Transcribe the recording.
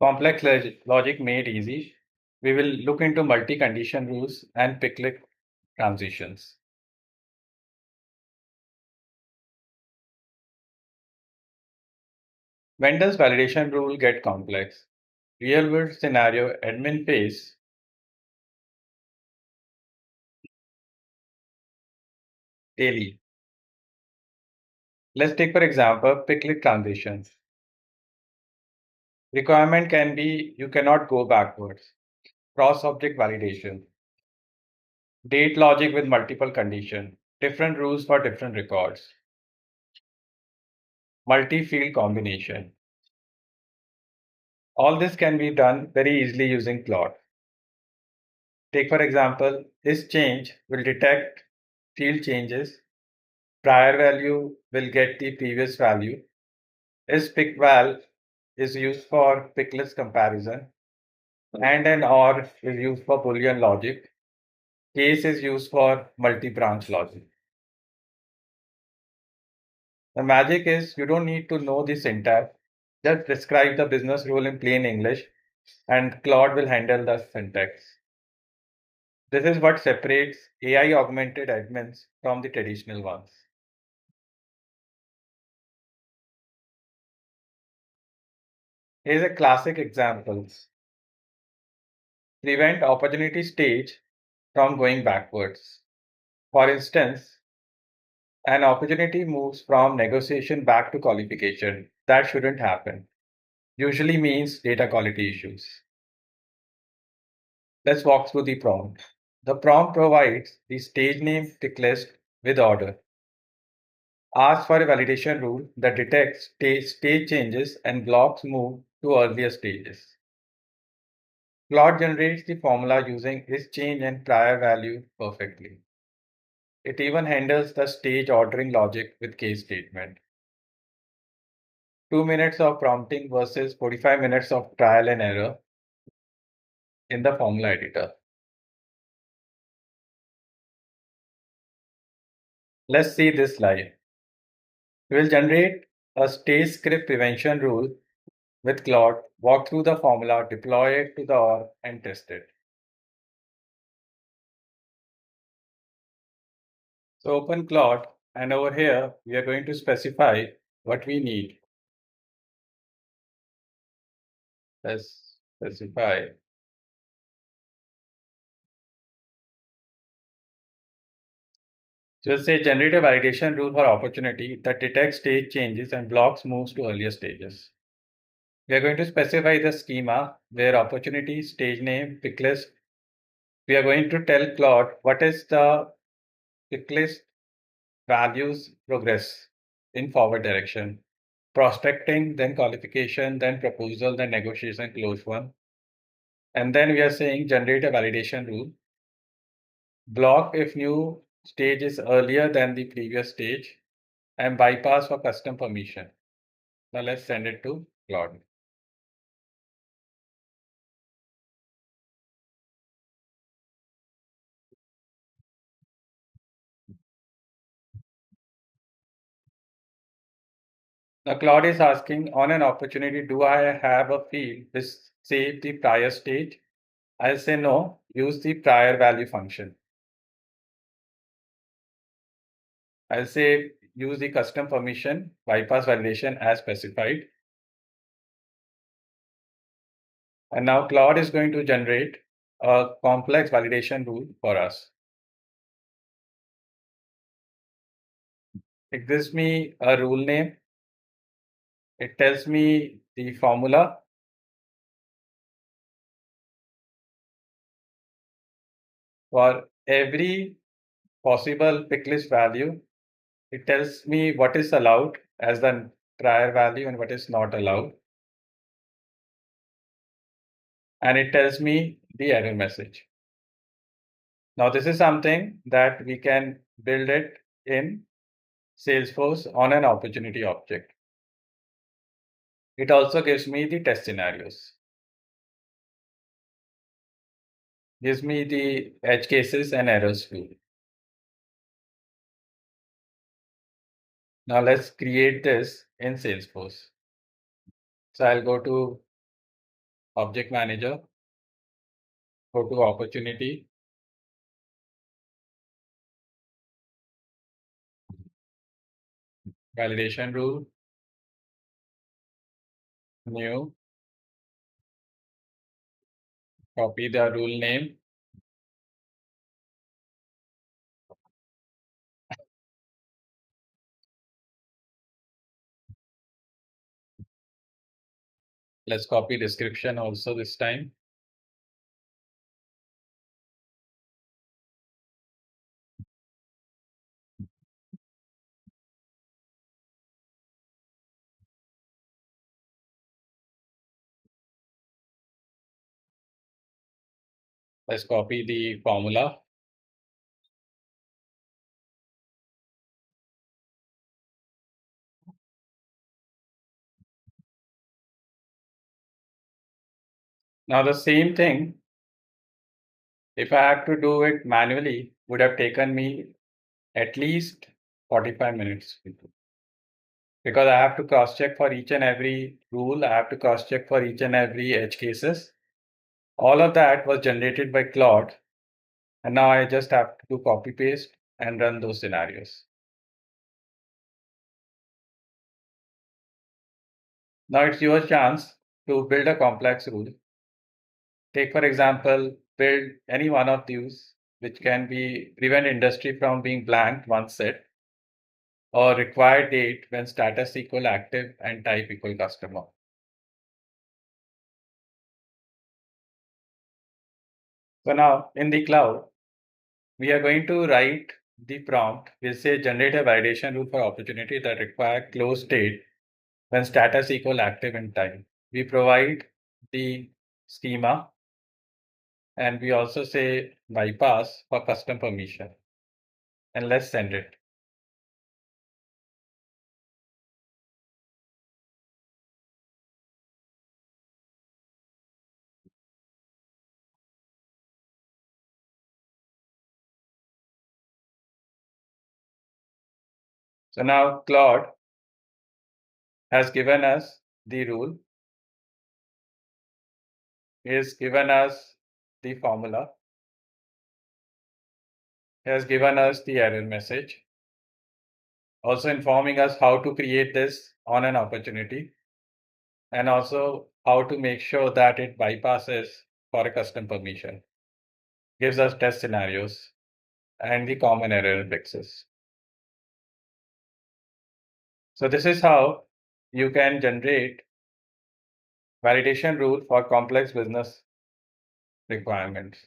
Complex logic made easy. We will look into multi-condition rules and picklist transitions. When does validation rule get complex? Real world scenario admin face daily. Let's take for example picklist transitions. Requirement can be you cannot go backwards. Cross object validation. Date logic with multiple condition. Different rules for different records. Multi-field combination. All this can be done very easily using Claude. Take for example, this change will detect field changes. Prior value will get the previous value. Is pickval is used for picklist comparison. And an OR is used for Boolean logic. Case is used for multi-branch logic. The magic is you don't need to know the syntax. Just describe the business rule in plain English and Claude will handle the syntax. This is what separates AI augmented admins from the traditional ones. Here's a classic example. Prevent opportunity stage from going backwards. For instance, an opportunity moves from negotiation back to qualification. That shouldn't happen. Usually means data quality issues. Let's walk through the prompt. The prompt provides the stage name picklist with order. Asks for a validation rule that detects stage changes and blocks move to earlier stages. Claude generates the formula using ISCHANGED and prior value perfectly. It even handles the stage ordering logic with case statement. 2 minutes of prompting versus 45 minutes of trial and error in the formula editor. Let's see this live. We will generate a stage script prevention rule with Claude, walk through the formula, deploy it to the OR, and test it. So open Claude, and over here, we are going to specify what we need. Let's specify. So we'll say generate a validation rule for opportunity that detects stage changes and blocks moves to earlier stages. We are going to specify the schema where opportunity, stage name, picklist. We are going to tell Claude what is the picklist values progress in forward direction. Prospecting, then qualification, then proposal, then negotiation, close one. And then we are saying generate a validation rule. Block if new stage is earlier than the previous stage and bypass for custom permission. Now let's send it to Claude. Now Claude is asking on an opportunity, do I have a field which save the prior stage? I'll say no, use the prior value function. I'll say use the custom permission bypass validation as specified. And now Claude is going to generate a complex validation rule for us. It gives me a rule name. It tells me the formula. For every possible picklist value, it tells me what is allowed as the prior value and what is not allowed. And it tells me the error message. Now, this is something that we can build it in Salesforce on an opportunity object. It also gives me the test scenarios. Gives me the edge cases and errors too. Now let's create this in Salesforce. So I'll go to Object Manager, go to Opportunity, Validation Rule, New, copy the rule name, let's copy description also this time. Let's copy the formula. Now the same thing, if I had to do it manually, would have taken me at least 45 minutes. Because I have to cross check for each and every rule, I have to cross check for each and every edge cases. All of that was generated by Claude. And now I just have to do copy paste and run those scenarios. Now it's your chance to build a complex rule. Take, for example, build any one of these, which can be prevent industry from being blanked once set, or required date when status equal active and type equal customer. So now in the cloud, we are going to write the prompt. We'll say generate a validation rule for opportunity that require close state when status equal active in time. We provide the schema and we also say bypass for custom permission. And let's send it. So now Claude has given us the rule, is given us the formula, has given us the error message, also informing us how to create this on an opportunity, and also how to make sure that it bypasses for a custom permission, gives us test scenarios and the common error fixes. So this is how you can generate validation rule for complex business requirements.